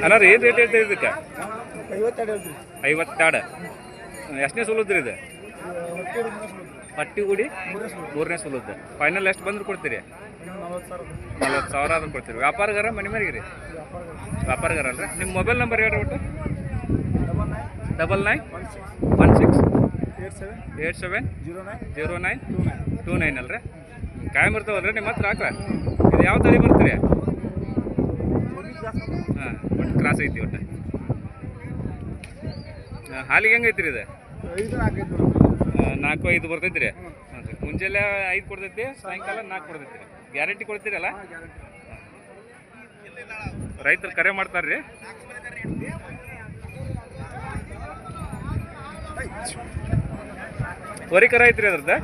ಅಣ್ಣ ರೀ ಏನು ರೇಟ್ ಹೇಳ್ತೀರಿ ಇದಕ್ಕೆ? 52 ಹೇಳ್ತೀವಿ. 52. ಎಷ್ಟನೇ ಸುಲುದ್ರಿ ಇದು? ಹಟ್ಟಿ ಗುಡಿ ಮೂರನೇ ಸುಲುದ್ದು. ಫೈನಲ್ ಎಷ್ಟು ಬಂದ್ರೆ ಕೊಡ್ತೀರಿ? 40,000 ಆದ್ರೂ ಕೊಡ್ತೀರಿ. ವ್ಯಾಪಾರಗಾರ ಮನೆ ಮನೆಗೆ ರೀ? ವ್ಯಾಪಾರಗಾರ ಅಲ್ರಿ. ನಿಮ್ಮ ಮೊಬೈಲ್ ನಂಬರ್ ಹೇಳ್ರಿ ಒಟ್ಟು? 9916870929 ಅಲ್ರಿ. ಕಾಯಂ ಇರ್ತಾವಲ್ರಿ ನಿಮ್ಮ ಹತ್ರ ಹಾಕ್ರ? ಇದು ಯಾವ ತಳಿ ಬರ್ತೀರಿ? ಹಾಂ, ಒಟ್ಟು ಕ್ರಾಸ್ ಐತಿ ಒಟ್ಟು. ಹಾಲಿಗೆ ಹೆಂಗೆ ಐತ್ರಿ ಇದು? 4-5 ಬರ್ತೈತಿ ರೀ. ಹಾಂ ರೀ. ಮುಂಜಾನೆ 5 ಕೊಡ್ತೈತಿ, ಸಾಯಂಕಾಲ 4 ಕೊಡ್ತೈತಿ ರೀ. ಗ್ಯಾರಂಟಿ ಕೊಡ್ತೀರಲ್ಲ? ರೈತರು ಕರೆ ಮಾಡ್ತಾರೆ ರೀ. ವರಿ ಕರ ಐತ್ರಿ ಅದ್ರದ್ದು?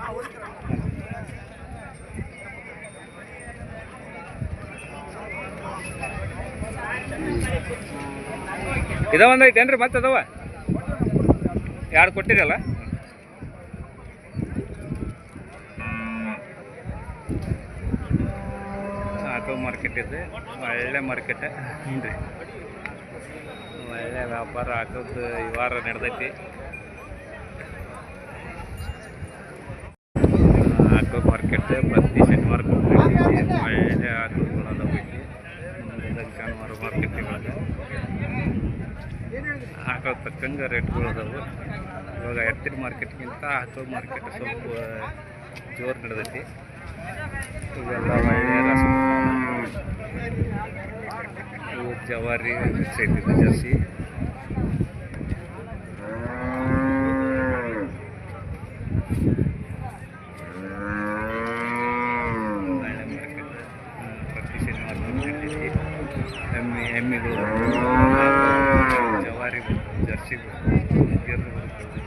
ಇದ ಒಂದು ಐತೇನ್ರಿ? ಮತ್ತೆ ಅದಾವ 2 ಕೊಟ್ಟಿರಲ್ಲ? ಆಟೋ ಮಾರ್ಕೆಟ್ ಇದೆ, ಒಳ್ಳೆ ಮಾರ್ಕೆಟ್ ರೀ. ಒಳ್ಳೆ ವ್ಯಾಪಾರ ಆಟೋದು ಈ ವಾರ ನಡೆದೈತಿ. ಆಟೋ ಮಾರ್ಕೆಟ್ ಪ್ರತಿ ಶನಿವಾರ ಒಳ್ಳೆ ಆಟೋಗಳು ಅದಾವೆ ಇಲ್ಲಿ. ಶನಿವಾರ ಮಾರ್ಕೆಟ್ಗಳಿಗೆ ಆಟೋ ತಕ್ಕಂಗೆ ರೇಟ್ಗಳು ಅದಾವೆ. ಇವಾಗ ಎತ್ತಿನ ಮಾರ್ಕೆಟ್ಗಿಂತ ಆಟೋ ಮಾರ್ಕೆಟ್ ಸ್ವಲ್ಪ ಜೋರು ನಡೆದೈತಿ. ಇವೆಲ್ಲ ಒಳ್ಳೆಯ ರಸ, ಇವು ಜವಾರಿ ಮಿಕ್ಸ್ ಐತಿ, ಜರ್ಸಿ. ಒಳ್ಳೆ ಮಾರ್ಕೆಟ್ ಪ್ರತಿ ಶನಿವಾರ ನಡೀತೈತಿ. ಎಮ್ಮೆಗಳು, ಜವಾರಿ, ಜರ್ಸಿಗಳು, ಗೆರು ಬರ್ತವೆ,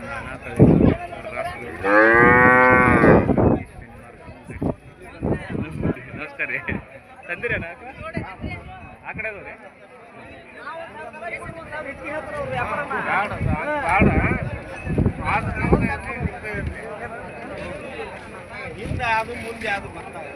ನಾನಾ ತಳಿಗಳು, ರಾಸುಗಳು. ನಮಸ್ಕಾರ ರೀ. ತಂದಿರೇನ ಆ ಕಡೆ ಅದಾವ ರೀ? ಹಿಂದೆ ಅದು ಮುಂದೆ ಅದು ಬರ್ತಾವೆ.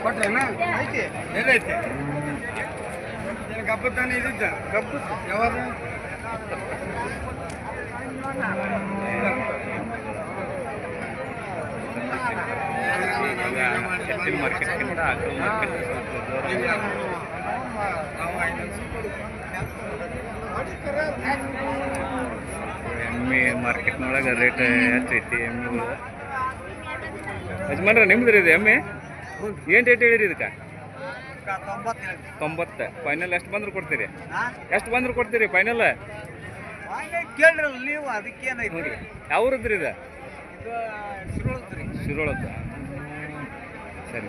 ಕೊಟ್ರೇನ? ಐತಿ, ಎಲ್ಲೈತಿ? ಗಬ್ಬ ತಾನೇ ಇದ್ದಿದ್ದ? ಗಬ್ಬ ಯಾವಾಗ? ಎತ್ತಿನ ಮಾರ್ಕೆಟ್ಗಿಂತ ಆಟೋ ಮಾರ್ಕೆಟ್ ಎಮ್ಮೆ ಮಾರ್ಕೆಟ್ನೊಳಗೆ ರೇಟ್ ಹೆಚ್ಚೈತಿ ಎಮ್ಮೆಗಳು. ಯಜಮಾನ್ರ ನಿಮ್ದು ಇದು ಎಮ್ಮೆ ಏನು ರೇಟ್ ಹೇಳಿರಿ ಇದಕ್ಕೆ? 90. ಫೈನಲ್ ಎಷ್ಟು ಬಂದ್ರೆ ಕೊಡ್ತೀರಿ? ಎಷ್ಟು ಬಂದ್ರೆ ಕೊಡ್ತೀರಿ ಫೈನಲ್? ಕೇಳ್ರಲ್ಲ ನೀವು, ಅದಕ್ಕೇನೈತಿ? ನೋಡಿರಿ ಯಾವ್ರದ್ರಿ ಇದು? ಶಿರೋಳದ್ದು. ಸರಿ.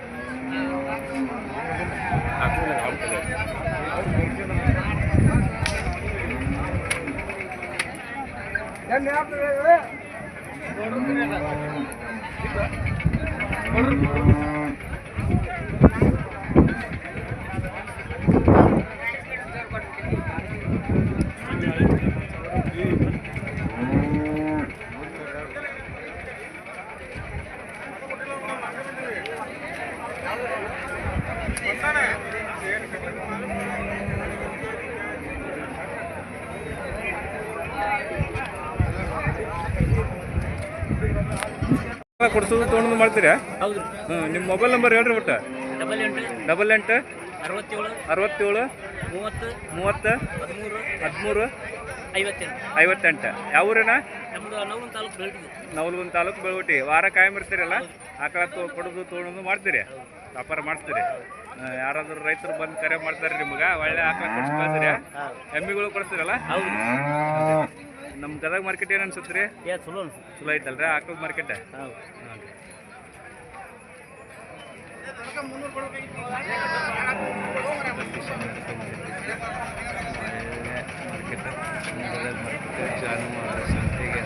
ಕೊಡ್ಸೋದು ತೊಗೊಂಡು ಮಾಡ್ತೀರಾ? ಹೌದು. ನಿಮ್ಮ ಮೊಬೈಲ್ ನಂಬರ್ ಹೇಳ್ರಿ ಒಟ್ಟು? 88 67 67 30 13 58. ಯಾವ ಊರೇನ? ನಮ್ಮದು ನವಲಗುಂದ ತಾಲೂಕು ಬೆಳವಟಿ. ವಾರ ಕಾಯಂ ಇರ್ತೀರಲ್ಲ? ಆಕಳ ಕೊಡೋದು ತೊಗೊಳೋದು ಮಾಡ್ತೀರಿ? ವ್ಯಾಪಾರ ಮಾಡಿಸ್ತೀರಿ? ಯಾರಾದರೂ ರೈತರು ಬಂದು ಕರೆ ಮಾಡ್ತಾರೆ ನಿಮ್ಗೆ? ಒಳ್ಳೆ ಆಕಳ ಕೊಡ್ಸಿ ಕಳ್ತೀರಿ? ಎಮ್ಮಿಗಳು ಕೊಡಿಸ್ತೀರಲ್ಲ? ಹೌದು. ನಮ್ಮ ಗದಗ ಮಾರ್ಕೆಟ್ ಏನು ಅನ್ಸುತ್ತೆ ರೀ? ಚಲೋ ಚಲೋ ಐತಲ್ರಿ ಆಕಳ ಮಾರ್ಕೆಟ್? ಹೌದು. ಒಳ್ಳೆ ಮಾರ್ಕೆಟ್, ಗದಗ ಮಾರ್ಕೆಟ್ ಜಾನುವಾರು ಸಂತೆಗೆ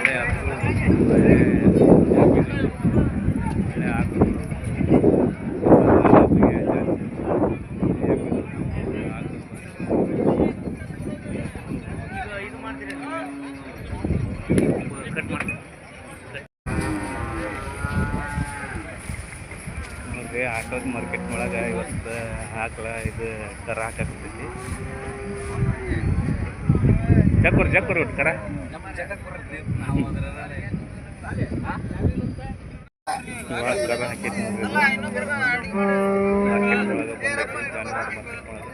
ಒಳ್ಳೆ ಹಸು, ಒಳ್ಳೆ ಆಕಳು. ನೋಡ್ರಿ ಆಟೋದ ಮಾರ್ಕೆಟ್ ಒಳಗೆ ಇವತ್ತು ಆಕಳ ಇದು ಕರ ಹಾಕತ್ತೈತಿ. ಜಕ್ಕೂರ್ ಒಟ್ಟು ಕರ ಒಳಗೆ ಕರ ಹಾಕೈತಿ ನೋಡ್ರಿ. ಮಾರ್ಕೆಟ್ ಒಳಗೆ ಬಂದೈತಿ, ಜಾನುವಾರು ಮಾರ್ಕೆಟ್ ಒಳಗೆ.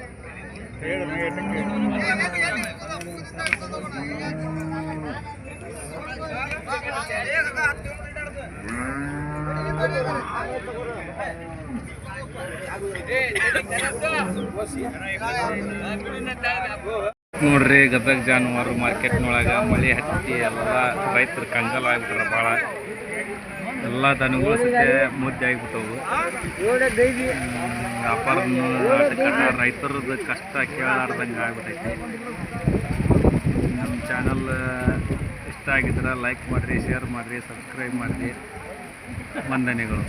ನೋಡ್ರಿ ಗದಗ ಜಾನುವಾರು ಮಾರ್ಕೆಟ್ನೊಳಗೆ ಮಳೆ ಹತ್ತಿ ಎಲ್ಲ ರೈತರು ಕಂಗಾಲ ಆಗ್ಬಿಟ್ರ ಭಾಳ. ಎಲ್ಲ ದನಗಳು ಸತ್ಯ ಮುದ್ದೆ ಆಗಿಬಿಟ್ಟವು. ವ್ಯಾಪಾರದ ರೈತರದ್ದು ಕಷ್ಟ ಕೇಳಾರ್ದಂಗೆ ಆಗ್ಬಿಟ್ಟೈತಿ. ನಮ್ಮ ಚಾನಲ್ ಇಷ್ಟ ಆಗಿದ್ರೆ ಲೈಕ್ ಮಾಡಿರಿ, ಶೇರ್ ಮಾಡಿರಿ, ಸಬ್ಸ್ಕ್ರೈಬ್ ಮಾಡಿರಿ. ವಂದನೆಗಳು.